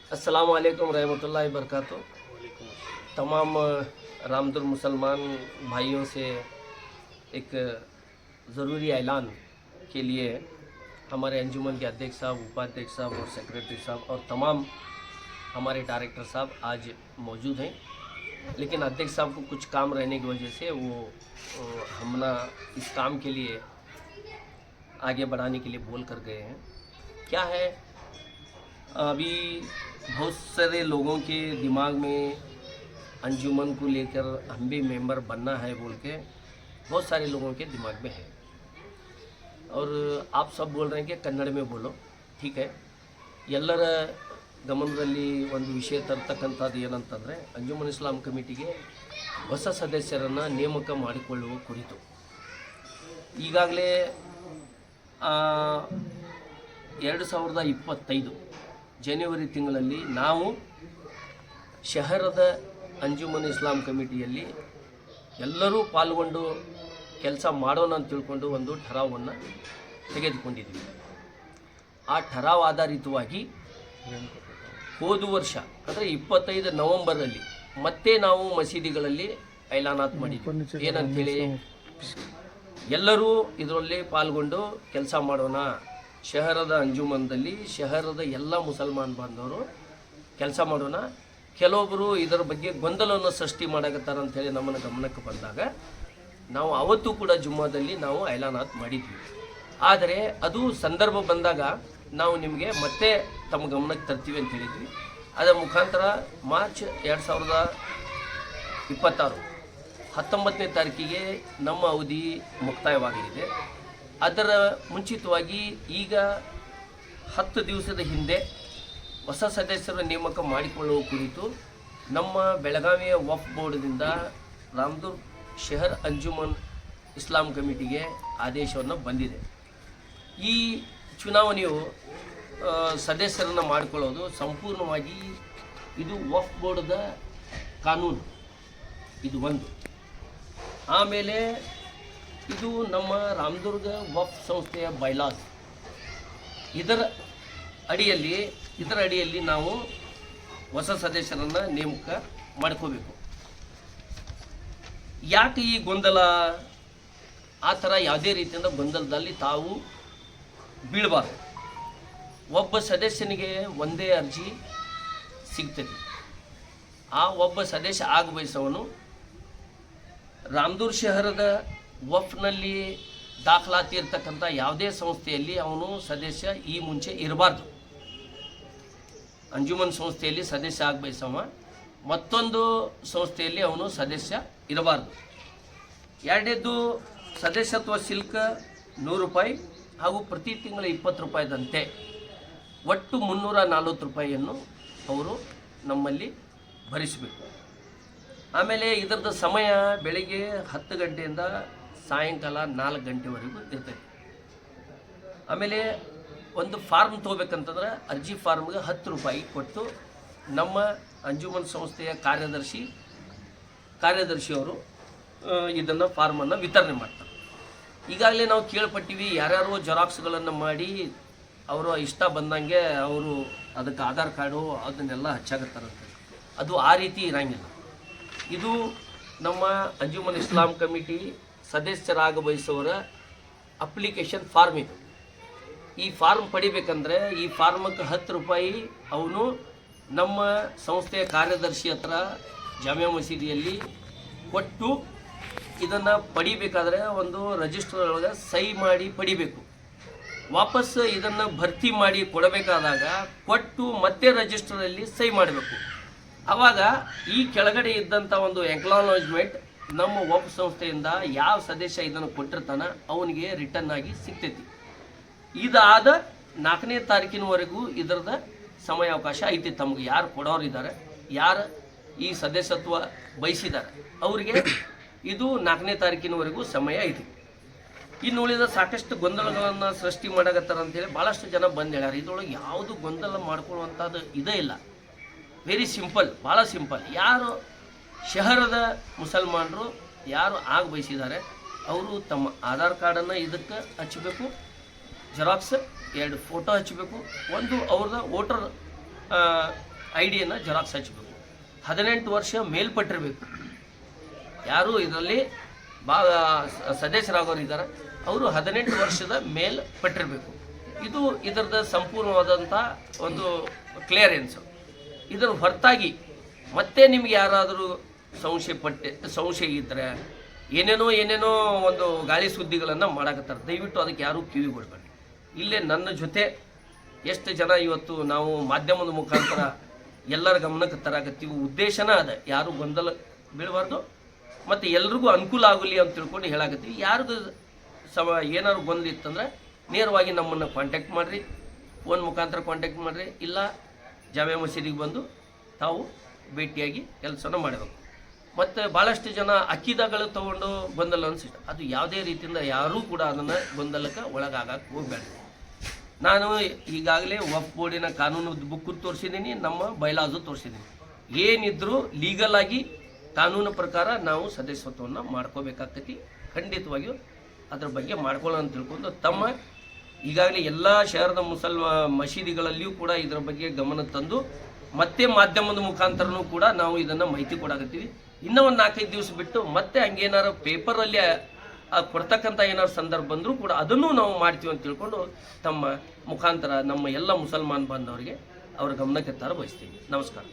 अस्सलाम वालेकुम रहमतुल्लाहि बरकातहू। तमाम रामदुर मुसलमान भाइयों से एक ज़रूरी ऐलान के लिए हमारे अंजुमन के अध्यक्ष साहब, उपाध्यक्ष साहब और सेक्रेटरी साहब और तमाम हमारे डायरेक्टर साहब आज मौजूद हैं। लेकिन अध्यक्ष साहब को कुछ काम रहने की वजह से वो हमना इस काम के लिए आगे बढ़ाने के लिए बोल कर गए हैं। क्या है, अभी बहुत सारे लोगों के दिमाग में अंजुमन को लेकर हम भी मेंबर बनना है बोल के बहुत सारे लोगों के दिमाग में है। और आप सब बोल रहे हैं कि कन्नड़ में बोलो, ठीक है। ಎಲ್ಲರ ಗಮನದಲ್ಲಿ ಒಂದು ವಿಷಯ ತರ್ತಕ್ಕಂಥದ್ದು ಏನಂತಂದರೆ, ಅಂಜುಮನ್ ಇಸ್ಲಾಂ ಕಮಿಟಿಗೆ ಹೊಸ ಸದಸ್ಯರನ್ನು ನೇಮಕ ಮಾಡಿಕೊಳ್ಳುವ ಕುರಿತು ಈಗಾಗಲೇ 2025 ಜನವರಿ ತಿಂಗಳಲ್ಲಿ ನಾವು ಶಹರದ ಅಂಜುಮನ್ ಇಸ್ಲಾಂ ಕಮಿಟಿಯಲ್ಲಿ ಎಲ್ಲರೂ ಪಾಲ್ಗೊಂಡು ಕೆಲಸ ಮಾಡೋಣ ಅಂತ ತಿಳ್ಕೊಂಡು ಒಂದು ಠರಾವನ್ನು ತೆಗೆದುಕೊಂಡಿದ್ವಿ. ಆ ಠರಾವ್ ಆಧಾರಿತವಾಗಿ ಹೋದ ವರ್ಷ ಅಂದರೆ 25 ನವೆಂಬರಲ್ಲಿ ಮತ್ತೆ ನಾವು ಮಸೀದಿಗಳಲ್ಲಿ ಐಲಾನಾತ್ ಮಾಡಿದ್ವಿ. ಏನಂತೇಳಿ, ಎಲ್ಲರೂ ಇದರಲ್ಲಿ ಪಾಲ್ಗೊಂಡು ಕೆಲಸ ಮಾಡೋಣ, ಶಹರದ ಅಂಜುಮನ್ದಲ್ಲಿ ಶಹರದ ಎಲ್ಲ ಮುಸಲ್ಮಾನ್ ಬಾಂಧವರು ಕೆಲಸ ಮಾಡೋಣ. ಕೆಲವೊಬ್ಬರು ಇದರ ಬಗ್ಗೆ ಗೊಂದಲವನ್ನು ಸೃಷ್ಟಿ ಮಾಡಕತ್ತಾರೆ ಅಂಥೇಳಿ ನಮ್ಮನ್ನು ಗಮನಕ್ಕೆ ಬಂದಾಗ ನಾವು ಅವತ್ತು ಕೂಡ ಜುಮ್ಮಾದಲ್ಲಿ ನಾವು ಐಲಾನಾತ್ ಮಾಡಿದ್ವಿ. ಆದರೆ ಅದು ಸಂದರ್ಭ ಬಂದಾಗ ನಾವು ನಿಮಗೆ ಮತ್ತೆ ತಮ್ಮ ಗಮನಕ್ಕೆ ತರ್ತೀವಿ ಅಂತ ಹೇಳಿದ್ವಿ. ಅದರ ಮುಖಾಂತರ ಮಾರ್ಚ್ 2026 19ನೇ ತಾರೀಕಿಗೆ ನಮ್ಮ ಅವಧಿ ಮುಕ್ತಾಯವಾಗಲಿದೆ. ಅದರ ಮುಂಚಿತವಾಗಿ ಈಗ 10 ದಿವಸದ ಹಿಂದೆ ಹೊಸ ಸದಸ್ಯರ ನೇಮಕ ಮಾಡಿಕೊಳ್ಳುವ ಕುರಿತು ನಮ್ಮ ಬೆಳಗಾವಿಯ ವಫ್ ಬೋರ್ಡ್ದಿಂದ ರಾಮದುರ್ಗ್ ಶಹರ್ ಅಂಜುಮನ್ ಇಸ್ಲಾಂ ಕಮಿಟಿಗೆ ಆದೇಶವನ್ನು ಬಂದಿದೆ. ಈ ಚುನಾವಣೆಯು ಸದಸ್ಯರನ್ನು ಮಾಡಿಕೊಳ್ಳೋದು ಸಂಪೂರ್ಣವಾಗಿ ಇದು ವಫ್ ಬೋರ್ಡ್ದ ಕಾನೂನು, ಇದು ಒಂದು. ಆಮೇಲೆ ಇದು ನಮ್ಮ ರಾಮದುರ್ಗ ವಫ್ ಸಂಸ್ಥೆಯ ಬೈಲಾಸ್, ಇದರ ಅಡಿಯಲ್ಲಿ ನಾವು ಹೊಸ ಸದಸ್ಯರನ್ನು ನೇಮಕ ಮಾಡ್ಕೋಬೇಕು. ಯಾಕೆ ಈ ಗೊಂದಲ? ಆ ಥರ ಯಾವುದೇ ರೀತಿಯಿಂದ ಗೊಂದಲದಲ್ಲಿ ತಾವು ಬೀಳಬಾರ್ದು. ಒಬ್ಬ ಸದಸ್ಯನಿಗೆ ಒಂದೇ ಅರ್ಜಿ ಸಿಗ್ತದೆ. ಆ ಒಬ್ಬ ಸದಸ್ಯ ಆಗಬಯಸವನು ರಾಮದುರ್ಗ್ ಶಹರದ ವಫ್ನಲ್ಲಿ ದಾಖಲಾತಿ ಇರ್ತಕ್ಕಂಥ ಯಾವುದೇ ಸಂಸ್ಥೆಯಲ್ಲಿ ಅವನು ಸದಸ್ಯ ಈ ಮುಂಚೆ ಇರಬಾರ್ದು. ಅಂಜುಮನ್ ಸಂಸ್ಥೆಯಲ್ಲಿ ಸದಸ್ಯ ಆಗಬಯಸವ ಮತ್ತೊಂದು ಸಂಸ್ಥೆಯಲ್ಲಿ ಅವನು ಸದಸ್ಯ ಇರಬಾರ್ದು. ಎರಡನೇದು, ಸದಸ್ಯತ್ವ ಶುಲ್ಕ 100 ರೂಪಾಯಿ ಹಾಗೂ ಪ್ರತಿ ತಿಂಗಳ 20 ರೂಪಾಯಿದಂತೆ ಒಟ್ಟು 340 ರೂಪಾಯಿಯನ್ನು ಅವರು ನಮ್ಮಲ್ಲಿ ಭರಿಸಬೇಕು. ಆಮೇಲೆ ಇದರದ ಸಮಯ ಬೆಳಿಗ್ಗೆ 10 ಗಂಟೆಯಿಂದ ಸಾಯಂಕಾಲ 4 ಗಂಟೆವರೆಗೂ ಇರ್ತದೆ. ಆಮೇಲೆ ಒಂದು ಫಾರ್ಮ್ ತೊಗೋಬೇಕಂತಂದ್ರೆ ಅರ್ಜಿ ಫಾರ್ಮ್ಗೆ 10 ರೂಪಾಯಿ ಕೊಟ್ಟು ನಮ್ಮ ಅಂಜುಮನ್ ಸಂಸ್ಥೆಯ ಕಾರ್ಯದರ್ಶಿಯವರು ಇದನ್ನು ಫಾರ್ಮನ್ನು ವಿತರಣೆ ಮಾಡ್ತಾರೆ. ಈಗಾಗಲೇ ನಾವು ಕೇಳ್ಪಟ್ಟಿವಿ, ಯಾರ್ಯಾರು ಜೆರಾಕ್ಸ್ಗಳನ್ನು ಮಾಡಿ ಅವರು ಇಷ್ಟ ಬಂದಂಗೆ ಅವರು ಅದಕ್ಕೆ ಆಧಾರ್ ಕಾರ್ಡು ಅದನ್ನೆಲ್ಲ ಹಚ್ಚಾಗತ್ತಾರಂತೆ. ಅದು ಆ ರೀತಿ ಇರಂಗಿಲ್ಲ. ಇದು ನಮ್ಮ ಅಂಜುಮನ್ ಇಸ್ಲಾಂ ಕಮಿಟಿ ಸದಸ್ಯರಾಗ ಬಯಸೋರ ಅಪ್ಲಿಕೇಶನ್ ಫಾರ್ಮ್ ಇದು. ಈ ಫಾರ್ಮ್ ಪಡಿಬೇಕಂದ್ರೆ ಈ ಫಾರ್ಮಕ್ಕೆ 10 ರೂಪಾಯಿ ಅವನು ನಮ್ಮ ಸಂಸ್ಥೆಯ ಕಾರ್ಯದರ್ಶಿ ಹತ್ರ ಜಾಮಿಯಾ ಮಸೀದಿಯಲ್ಲಿ ಕೊಟ್ಟು ಇದನ್ನು ಪಡಿಬೇಕಾದ್ರೆ ಒಂದು ರಿಜಿಸ್ಟರ್ ಒಳಗೆ ಸಹಿ ಮಾಡಿ ಪಡಿಬೇಕು. ವಾಪಸ್ ಇದನ್ನು ಭರ್ತಿ ಮಾಡಿ ಕೊಡಬೇಕಾದಾಗ ಕೊಟ್ಟು ಮತ್ತೆ ರಿಜಿಸ್ಟರಲ್ಲಿ ಸಹಿ ಮಾಡಬೇಕು. ಆವಾಗ ಈ ಕೆಳಗಡೆ ಇದ್ದಂಥ ಒಂದು ಎಕ್ನಾಲಜ್ಮೆಂಟ್ ನಮ್ಮ ವಫ್ ಸಂಸ್ಥೆಯಿಂದ ಯಾವ ಸದಸ್ಯ ಇದನ್ನು ಕೊಟ್ಟಿರ್ತಾನ ಅವನಿಗೆ ರಿಟರ್ನ್ ಆಗಿ ಸಿಗ್ತೈತಿ. ಇದಾದ 4ನೇ ತಾರೀಕಿನವರೆಗೂ ಇದರದ ಸಮಯಾವಕಾಶ ಐತಿ. ತಮಗೆ ಯಾರು ಕೊಡೋರಿದ್ದಾರೆ, ಯಾರು ಈ ಸದಸ್ಯತ್ವ ಬಯಸಿದ್ದಾರೆ ಅವರಿಗೆ ಇದು 4ನೇ ತಾರೀಕಿನವರೆಗೂ ಸಮಯ ಐತಿ. ಇನ್ನು ಉಳಿದ ಸಾಕಷ್ಟು ಗೊಂದಲಗಳನ್ನು ಸೃಷ್ಟಿ ಮಾಡಕತ್ತಾರ ಅಂತೇಳಿ ಭಾಳಷ್ಟು ಜನ ಬಂದು ಹೇಳ್ಯಾರ. ಇದರೊಳಗೆ ಯಾವುದು ಗೊಂದಲ ಮಾಡ್ಕೊಳ್ಳುವಂಥದ್ದು ಇದೇ ಇಲ್ಲ. ವೆರಿ ಸಿಂಪಲ್, ಭಾಳ ಸಿಂಪಲ್. ಯಾರು ಶಹರದ ಮುಸಲ್ಮಾನರು ಯಾರು ಆಗ ಬಯಸಿದ್ದಾರೆ ಅವರು ತಮ್ಮ ಆಧಾರ್ ಕಾರ್ಡನ್ನು ಇದಕ್ಕೆ ಹಚ್ಚಬೇಕು, ಜೆರಾಕ್ಸ್ 2 ಫೋಟೋ ಹಚ್ಚಬೇಕು, ಒಂದು ಅವ್ರದ್ದು ವೋಟರ್ ID-ಯನ್ನು ಜೆರಾಕ್ಸ್ ಹಚ್ಚಬೇಕು. 18 ವರ್ಷ ಮೇಲ್ಪಟ್ಟಿರಬೇಕು. ಯಾರು ಇದರಲ್ಲಿ ಸದಸ್ಯರಾಗೋರು ಇದ್ದಾರೆ ಅವರು 18 ವರ್ಷದ ಮೇಲ್ಪಟ್ಟಿರಬೇಕು. ಇದು ಇದರದ ಸಂಪೂರ್ಣವಾದಂಥ ಒಂದು ಕ್ಲಿಯರೆನ್ಸು. ಇದರ ಹೊರತಾಗಿ ಮತ್ತೆ ನಿಮ್ಗೆ ಯಾರಾದರೂ ಸಂಶಯ ಇದ್ದರೆ ಏನೇನೋ ಒಂದು ಗಾಳಿ ಸುದ್ದಿಗಳನ್ನು ಮಾಡಕತ್ತಾರೆ. ದಯವಿಟ್ಟು ಅದಕ್ಕೆ ಯಾರೂ ಕಿವಿ ಕೊಡಬೇಡಿ. ಇಲ್ಲೇ ನನ್ನ ಜೊತೆ ಎಷ್ಟು ಜನ ಇವತ್ತು ನಾವು ಮಾಧ್ಯಮದ ಮುಖಾಂತರ ಎಲ್ಲರ ಗಮನಕ್ಕೆ ತರಾಕತ್ತೀವಿ. ಉದ್ದೇಶನ ಅದ, ಯಾರು ಗೊಂದಲ ಬೀಳಬಾರ್ದು ಮತ್ತು ಎಲ್ರಿಗೂ ಅನುಕೂಲ ಆಗಲಿ ಅಂತ ತಿಳ್ಕೊಂಡು ಹೇಳಾಕತ್ತೀವಿ. ಯಾರಿಗೂ ಏನಾದ್ರು ಗೊಂದಲ ಇತ್ತಂದ್ರೆ ನೇರವಾಗಿ ನಮ್ಮನ್ನು ಕಾಂಟ್ಯಾಕ್ಟ್ ಮಾಡಿರಿ, ಫೋನ್ ಮುಖಾಂತರ ಕಾಂಟ್ಯಾಕ್ಟ್ ಮಾಡಿರಿ, ಇಲ್ಲ ಜಾಮೆ ಮಸೀದಿಗೆ ಬಂದು ತಾವು ಭೇಟಿಯಾಗಿ ಕೆಲಸನ ಮಾಡಬೇಕು. ಮತ್ತು ಭಾಳಷ್ಟು ಜನ ಅಕ್ಕಿದಾಗಳು ತೊಗೊಂಡು ಗೊಂದಲ ಅನಿಸಿಟ್ಟು ಅದು ಯಾವುದೇ ರೀತಿಯಿಂದ ಯಾರೂ ಕೂಡ ಅದನ್ನು ಗೊಂದಲಕ್ಕೆ ಒಳಗಾಗಕ್ಕೆ ಹೋಗಬೇಡ. ನಾನು ಈಗಾಗಲೇ ವಕ್ಫ್ ಬೋರ್ಡಿನ ಕಾನೂನು ಬುಕ್ಕು ತೋರಿಸಿದ್ದೀನಿ, ನಮ್ಮ ಬೈಲಾಜು ತೋರಿಸಿದ್ದೀನಿ. ಏನಿದ್ರೂ ಲೀಗಲ್ ಆಗಿ ಕಾನೂನು ಪ್ರಕಾರ ನಾವು ಸದಸ್ಯತ್ವವನ್ನು ಮಾಡ್ಕೋಬೇಕಾಗ್ತೈತಿ. ಖಂಡಿತವಾಗಿಯೂ ಅದ್ರ ಬಗ್ಗೆ ಮಾಡ್ಕೊಳ್ಳೋ ಅಂತ ತಿಳ್ಕೊಂಡು ತಮ್ಮ ಈಗಾಗಲೇ ಎಲ್ಲ ಶಹರದ ಮಸೀದಿಗಳಲ್ಲಿಯೂ ಕೂಡ ಇದರ ಬಗ್ಗೆ ಗಮನ ತಂದು ಮತ್ತೆ ಮಾಧ್ಯಮದ ಮುಖಾಂತರನೂ ಕೂಡ ನಾವು ಇದನ್ನು ಮಾಹಿತಿ ಕೊಡಾಕತ್ತೀವಿ. ಇನ್ನೂ ಒಂದು 4-5 ದಿವಸ ಬಿಟ್ಟು ಮತ್ತೆ ಹಂಗೇನಾರು ಪೇಪರಲ್ಲಿ ಕೊಡ್ತಕ್ಕಂಥ ಏನಾದ್ರು ಸಂದರ್ಭ ಬಂದರೂ ಕೂಡ ಅದನ್ನು ನಾವು ಮಾಡ್ತೀವಿ ಅಂತ ತಿಳ್ಕೊಂಡು ತಮ್ಮ ಮುಖಾಂತರ ನಮ್ಮ ಎಲ್ಲ ಮುಸಲ್ಮಾನ್ ಬಾಂಧವರಿಗೆ ಅವರ ಗಮನಕ್ಕೆ ತರ ಬಯಸ್ತೀವಿ. ನಮಸ್ಕಾರ.